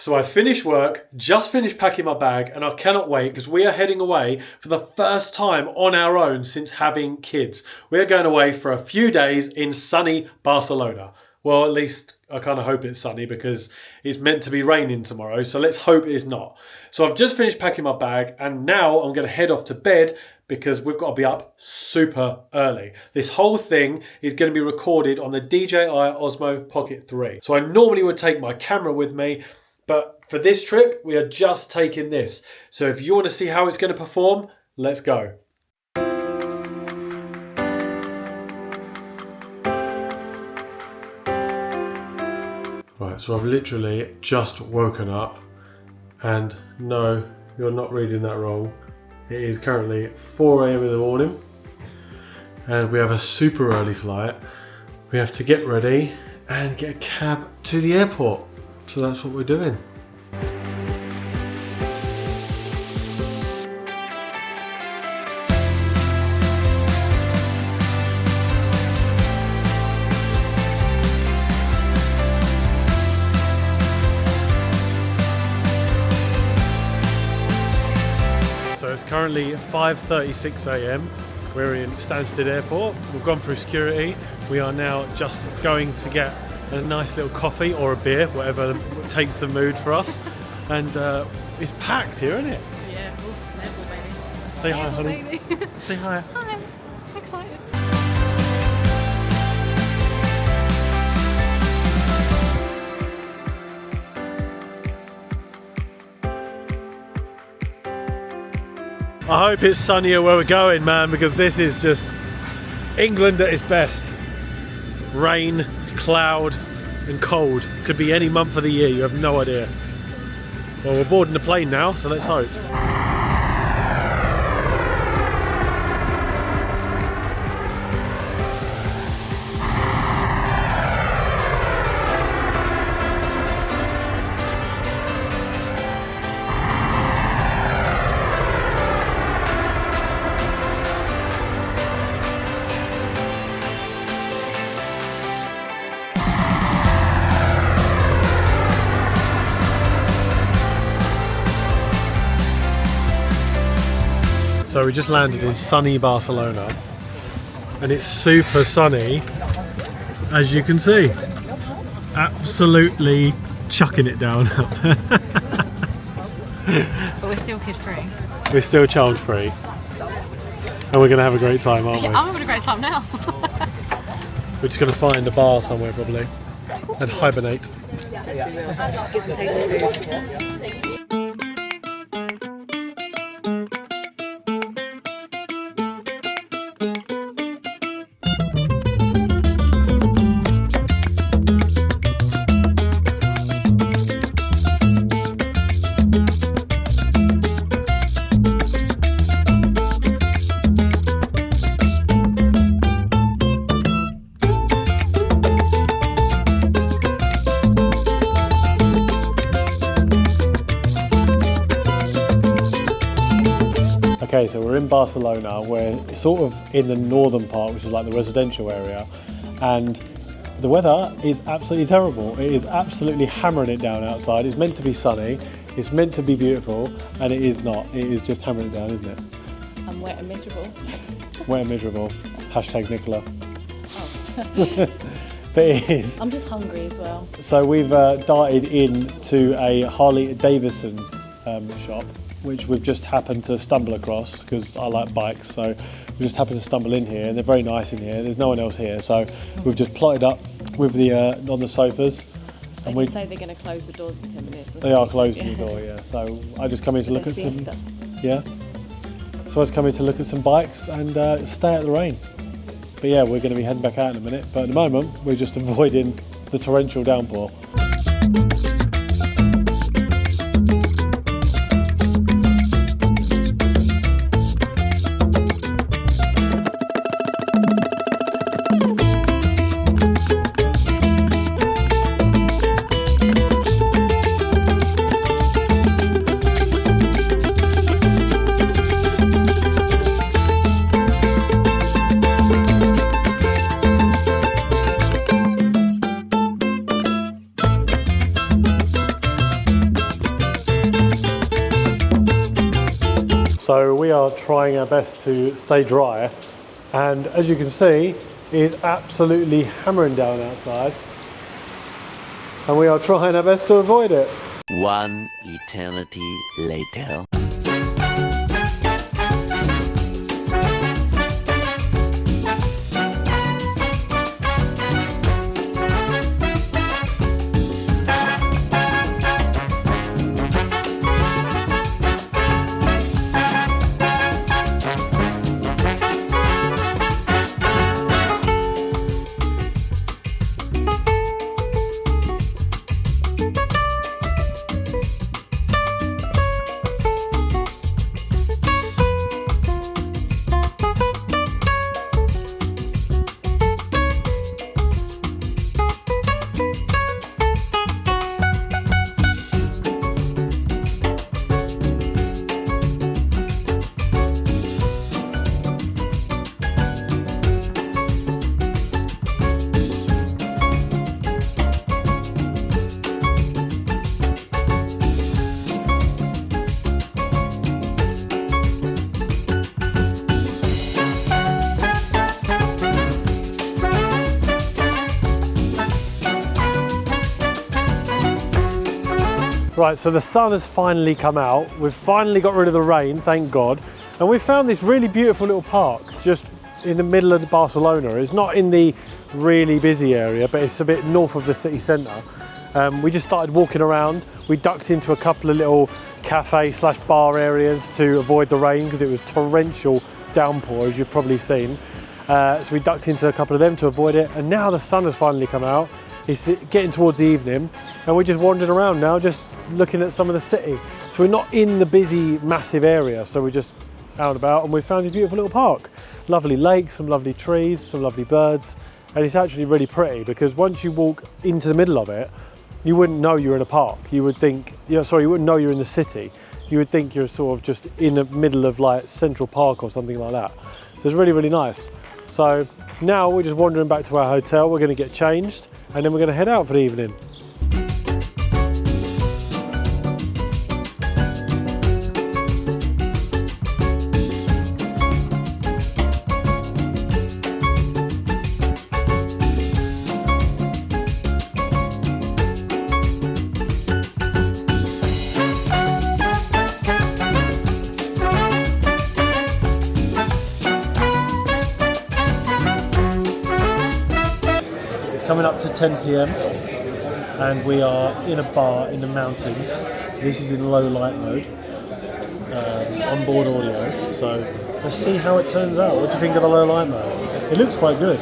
So I finished work, just finished packing my bag, and I cannot wait because we are heading away for the first time on our own since having kids. We're going away for a few days in sunny Barcelona. Well, at least I kind of hope it's sunny because it's meant to be raining tomorrow, so let's hope it's not. So I've just finished packing my bag and now I'm going to head off to bed because we've got to be up super early. This whole thing is going to be recorded on the DJI Osmo Pocket 3. So I normally would take my camera with me, but for this trip, we are just taking this. So if you want to see how it's going to perform, let's go. Right, so I've literally just woken up, and no, you're not reading that wrong. It is currently 4 AM in the morning, and we have a super early flight. We have to get ready and get a cab to the airport. So that's what we're doing. So it's currently 5:36 AM. We're in Stansted Airport. We've gone through security. We are now just going to get a nice little coffee or a beer, whatever takes the mood for us. And it's packed here, isn't it? Yeah, careful, baby. Say hi, honey. Baby. Say hi. Hi, I'm so excited. I hope it's sunnier where we're going, man, because this is just England at its best. Rain, cloud and cold. Could be any month of the year, you have no idea. Well, we're boarding the plane now, so let's hope. So we just landed in sunny Barcelona and it's super sunny, as you can see. Absolutely chucking it down up there. But we're still kid free. We're still child free. And we're going to have a great time, aren't we? I'm having a great time now. We're just going to find a bar somewhere probably and hibernate. Get some tasty food. Okay, so we're in Barcelona. We're sort of in the northern part, which is like the residential area, and the weather is absolutely terrible. It is absolutely hammering it down outside. It's meant to be sunny, it's meant to be beautiful, and it is not. It is just hammering it down, isn't it? I'm wet and miserable. Wet and miserable. Hashtag Nicola. Oh. But it is. I'm just hungry as well. So we've darted into a Harley Davidson shop, which we've just happened to stumble across because I like bikes, so we just happened to stumble in here, and they're very nice in here. There's no one else here, so we've just plotted up with the on the sofas. And we say they're going to close the doors in 10 minutes. They are closing the door, yeah. So I just come in to look at some, yeah. So I just come in to look at some bikes and stay out of the rain. But yeah, we're going to be heading back out in a minute. But at the moment, we're just avoiding the torrential downpour. So we are trying our best to stay dry, and as you can see, it is absolutely hammering down outside, and we are trying our best to avoid it. One eternity later. Right, so the sun has finally come out. We've finally got rid of the rain, thank God. And we found this really beautiful little park just in the middle of Barcelona. It's not in the really busy area, but it's a bit north of the city centre. We just started walking around. We ducked into a couple of little cafe/bar areas to avoid the rain because it was torrential downpour, as you've probably seen. So we ducked into a couple of them to avoid it. And now the sun has finally come out. It's getting towards the evening, and we're just wandering around now, just looking at some of the city. So we're not in the busy, massive area, so we're just out and about, and we found a beautiful little park. Lovely lakes, some lovely trees, some lovely birds, and it's actually really pretty because once you walk into the middle of it, you wouldn't know you're in a park. You would think, you wouldn't know you're in the city. You would think you're sort of just in the middle of like Central Park or something like that. So it's really, really nice. So now we're just wandering back to our hotel. We're going to get changed, and then we're going to head out for the evening. Coming up to 10 p.m. and we are in a bar in the mountains. This is in low light mode, onboard audio. So let's see how it turns out. What do you think of the low light mode? It looks quite good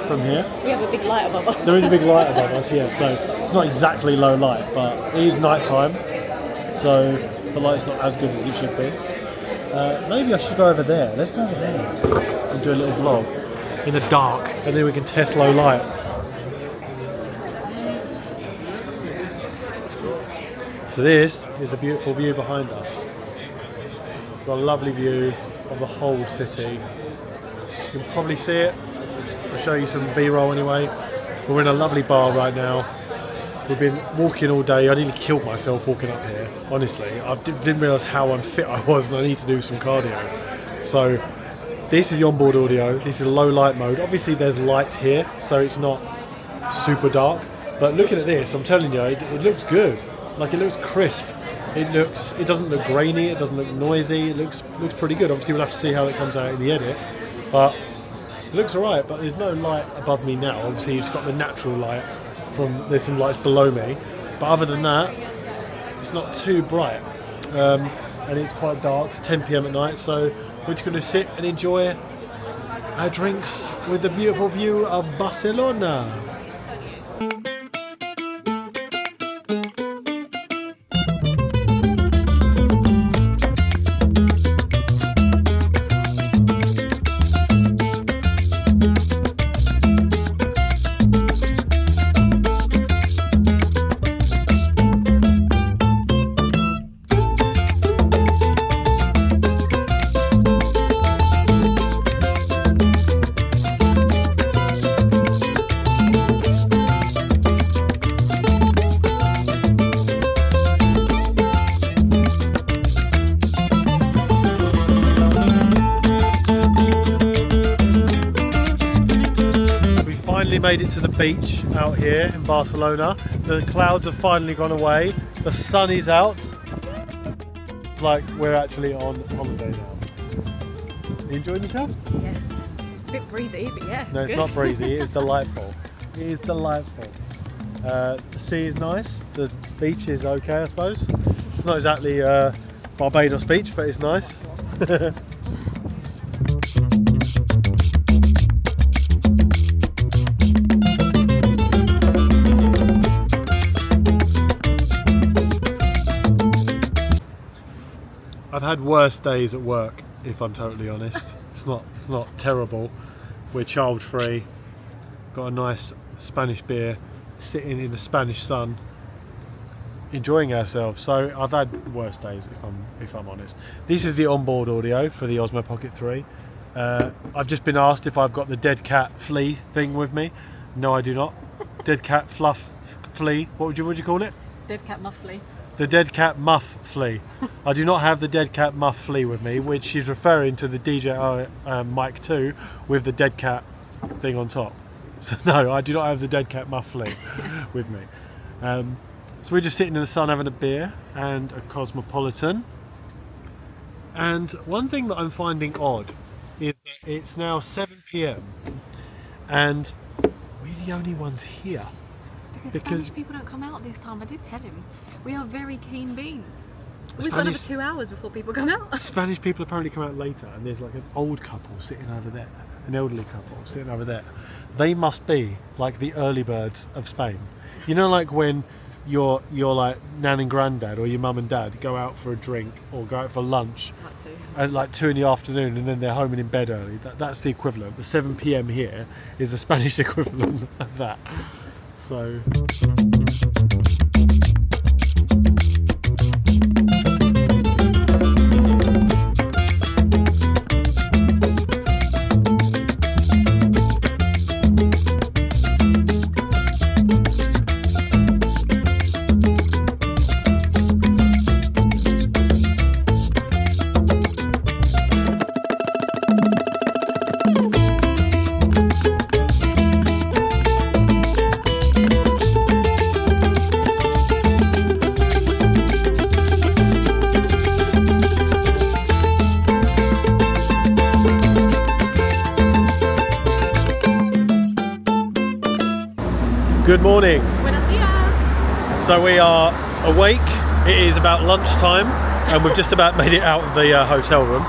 from here. We have a big light above us. There is a big light above us, yeah. So it's not exactly low light, but it is night time. So the light's not as good as it should be. Maybe I should go over there. Let's go over there and do a little vlog in the dark, and then we can test low light. So this is the beautiful view behind us. It's got a lovely view of the whole city. You can probably see it. I'll show you some B-roll anyway. We're in a lovely bar right now. We've been walking all day. I nearly killed myself walking up here, honestly. I didn't realise how unfit I was, and I need to do some cardio. So this is the onboard audio. This is low light mode. Obviously there's light here, so it's not super dark. But looking at this, I'm telling you, it looks good. Like, it looks crisp. It doesn't look grainy. It doesn't look noisy. It looks pretty good. Obviously we'll have to see how it comes out in the edit, but it looks alright. But there's no light above me now. Obviously it's got the natural light there's some lights below me, but other than that it's not too bright, and it's quite dark. It's 10 p.m. at night, so we're just going to sit and enjoy our drinks with the beautiful view of Barcelona. made it to the beach out here in Barcelona. The clouds have finally gone away. The sun is out. Like we're actually on holiday now. Are you enjoying yourself? Yeah. It's a bit breezy, but yeah. No, it's good. not breezy. It is delightful. It is delightful. The sea is nice. The beach is okay, I suppose. It's not exactly Barbados beach, but it's nice. I've had worse days at work, if I'm totally honest. It's not terrible. We're child free. Got a nice Spanish beer, sitting in the Spanish sun, enjoying ourselves. So I've had worse days, if I'm honest. This is the onboard audio for the Osmo Pocket 3. I've just been asked if I've got the dead cat flea thing with me. No, I do not. Dead cat fluff flea. What would you call it? Dead cat muffly. The dead cat muff flea. I do not have the dead cat muff flea with me, which is referring to the DJI Mic 2 with the dead cat thing on top. So no, I do not have the dead cat muff flea with me. So we're just sitting in the sun having a beer and a Cosmopolitan. And one thing that I'm finding odd is that it's now 7 p.m. and we're the only ones here. Because Spanish people don't come out this time. I did tell him. We are very keen beans. We've got another 2 hours before people come out. Spanish people apparently come out later, and there's like an old couple sitting over there, an elderly couple sitting over there. They must be like the early birds of Spain. You know, like when your like nan and granddad or your mum and dad go out for a drink or go out for lunch at like 2 in the afternoon, and then they're home and in bed early. That's the equivalent. The 7 p.m. here is the Spanish equivalent of that. So. Good morning. Buenos dias. So we are awake. It is about lunchtime and we've just about made it out of the hotel room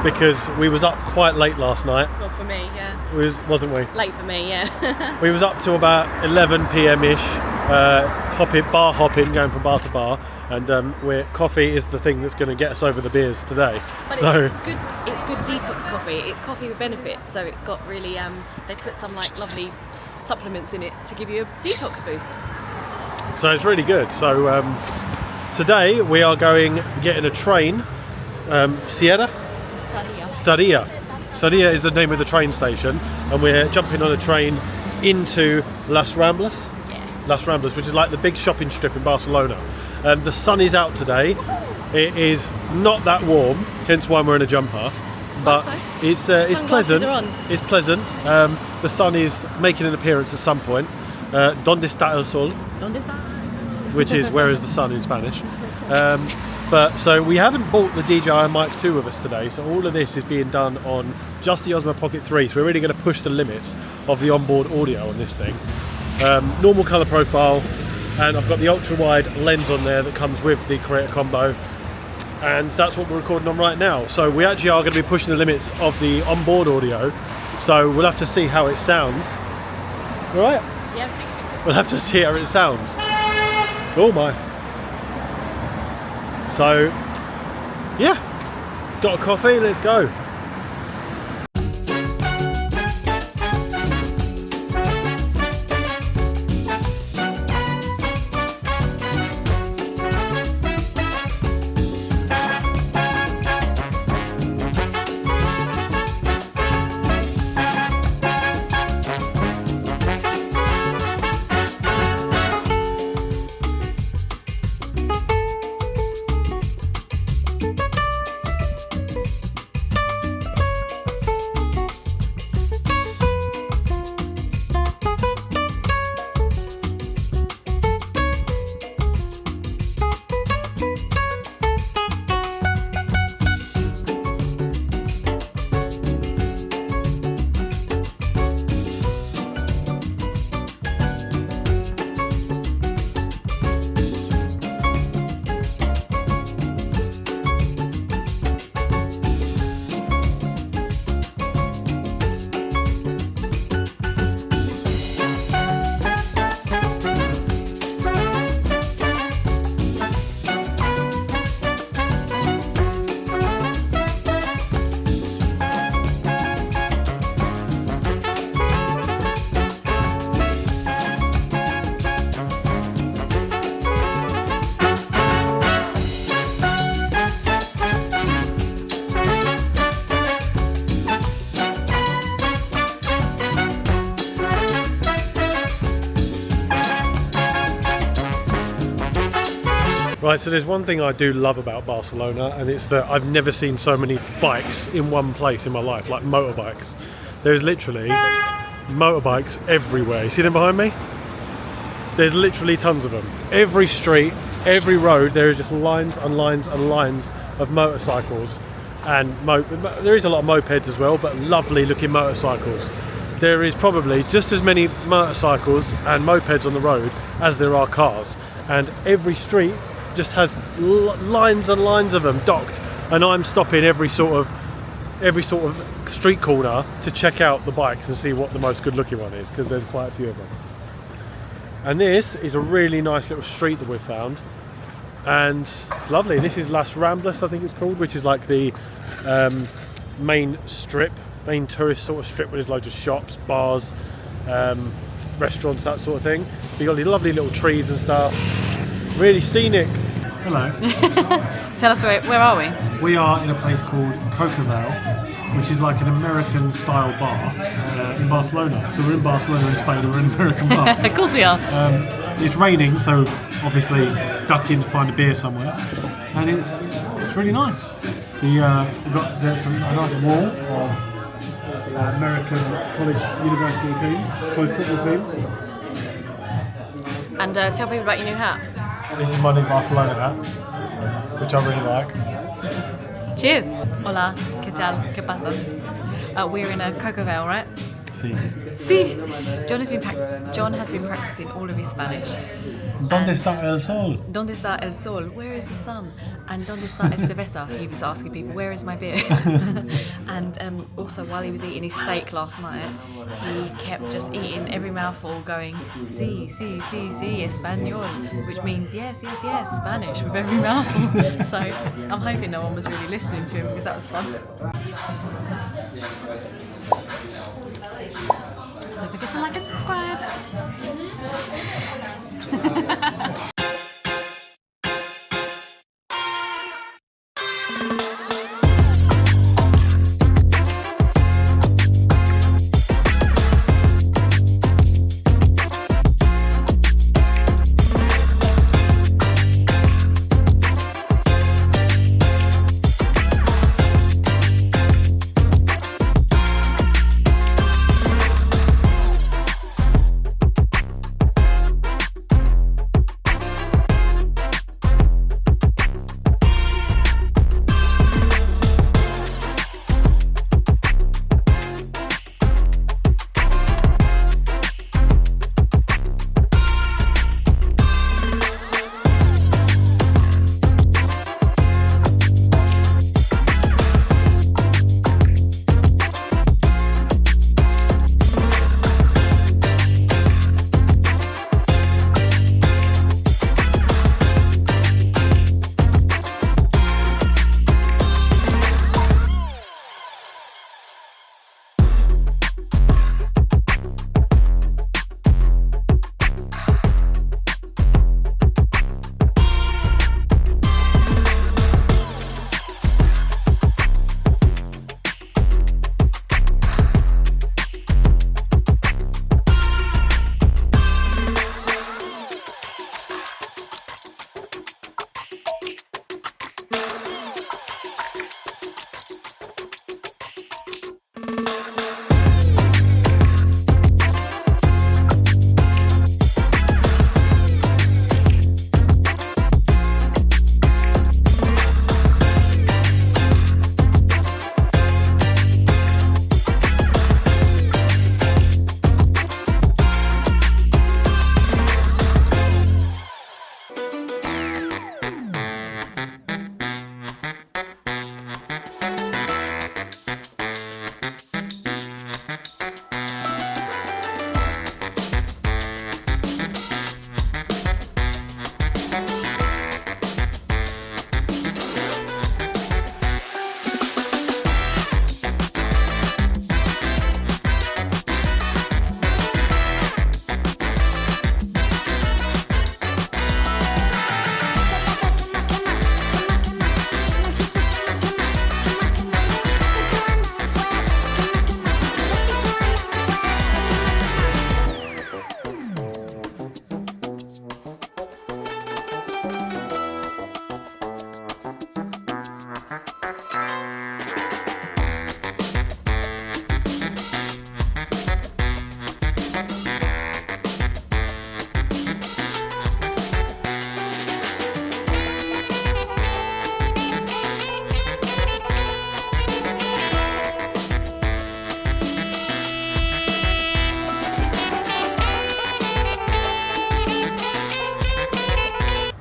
because we was up quite late last night. Well, for me, yeah. Wasn't we? Late for me, yeah. We was up till about 11 p.m. ish, bar hopping, going from bar to bar, and coffee is the thing that's going to get us over the beers today. But so it's good detox coffee. It's coffee with benefits, so it's got really they put some like lovely supplements in it to give you a detox boost. So it's really good. So today we are getting a train, Sarria. Sarria is the name of the train station, and we're jumping on a train into Las Ramblas. Yeah. Las Ramblas, which is like the big shopping strip in Barcelona. The sun is out today. It is not that warm, hence why I'm wearing a jumper. But it's pleasant. It's pleasant. The sun is making an appearance at some point. ¿Dónde está el sol? ¿Dónde está? Which is where is the sun in Spanish. But so we haven't bought the DJI Mic 2 with us today, so all of this is being done on just the Osmo Pocket 3. So we're really going to push the limits of the onboard audio on this thing. Normal colour profile, and I've got the ultra wide lens on there that comes with the Creator Combo. And that's what we're recording on right now. So we actually are going to be pushing the limits of the onboard audio. So we'll have to see how it sounds. All right? Yeah. We'll have to see how it sounds. Oh my. So, yeah. Got a coffee, let's go. Right, so there's one thing I do love about Barcelona, and it's that I've never seen so many bikes in one place in my life, like motorbikes. There's literally motorbikes everywhere. You see them behind me? There's literally tons of them. Every street, every road, there is just lines and lines and lines of motorcycles. And there is a lot of mopeds as well, but lovely looking motorcycles. There is probably just as many motorcycles and mopeds on the road as there are cars. And every street just has lines and lines of them docked, and I'm stopping every sort of street corner to check out the bikes and see what the most good looking one is, because there's quite a few of them. And this is a really nice little street that we've found, and it's lovely. This is Las Ramblas, I think it's called, which is like the main tourist sort of strip, where there's loads of shops, bars, restaurants, that sort of thing. You've got these lovely little trees and stuff, really scenic. Hello. Tell us where are we? We are in a place called Cocovale, which is like an American style bar in Barcelona. So we're in Barcelona in Spain, and we're in an American bar. Of course we are. It's raining, so obviously ducking to find a beer somewhere, and it's really nice. We've got a nice wall of American college university teams, college football teams. And tell people about your new hat. This is my new Barcelona hat, which I really like. Cheers. Hola, ¿qué tal? ¿Qué pasa? We're in a Cocovale, right? Sí. Sí. John has been practicing all of his Spanish. ¿Dónde está el sol? ¿Dónde está el sol? Where is the sun? And ¿dónde está el cerveza? He was asking people, where is my beer? And also, while he was eating his steak last night, he kept just eating every mouthful, going, sí, sí, sí, sí, español, which means yes, yes, yes, Spanish, with every mouthful. So I'm hoping no one was really listening to him, because that was fun. Don't forget to like and subscribe.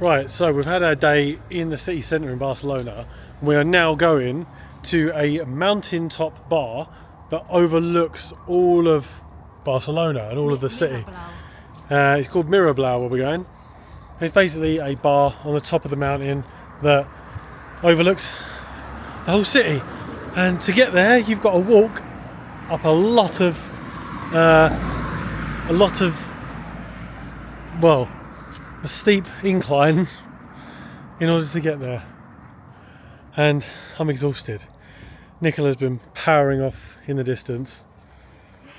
Right, so we've had our day in the city centre in Barcelona. We are now going to a mountaintop bar that overlooks all of Barcelona and all of the city. It's called Mirablau where we're going. It's basically a bar on the top of the mountain that overlooks the whole city. And to get there, you've got to walk up a lot of, well, a steep incline in order to get there. And I'm exhausted. Nicola's been powering off in the distance,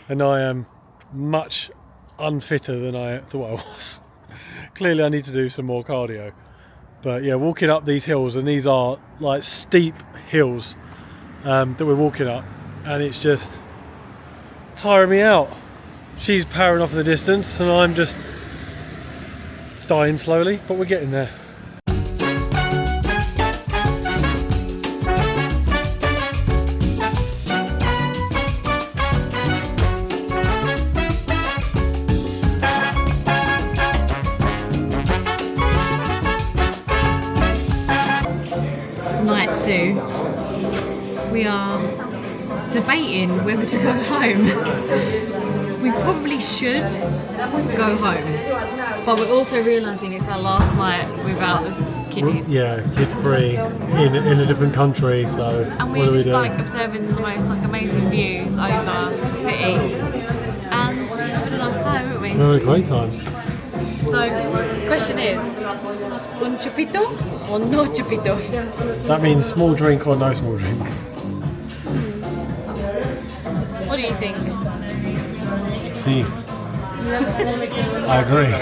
and I am much unfitter than I thought I was. Clearly I need to do some more cardio. But yeah, walking up these hills, and these are like steep hills that we're walking up, and it's just tiring me out. She's powering off in the distance and I'm just dying slowly, but we're getting there. Night 2. We are debating whether to go home. We probably should go home, but we're also realising it's our last night without the kiddies. Yeah, kid free in a different country, so And we're just like observing the most like amazing views over the city and just having a nice time, haven't we? We had a great time. So, the question is, un chupito or no chupitos? That means small drink or no small drink. What do you think? See, I agree.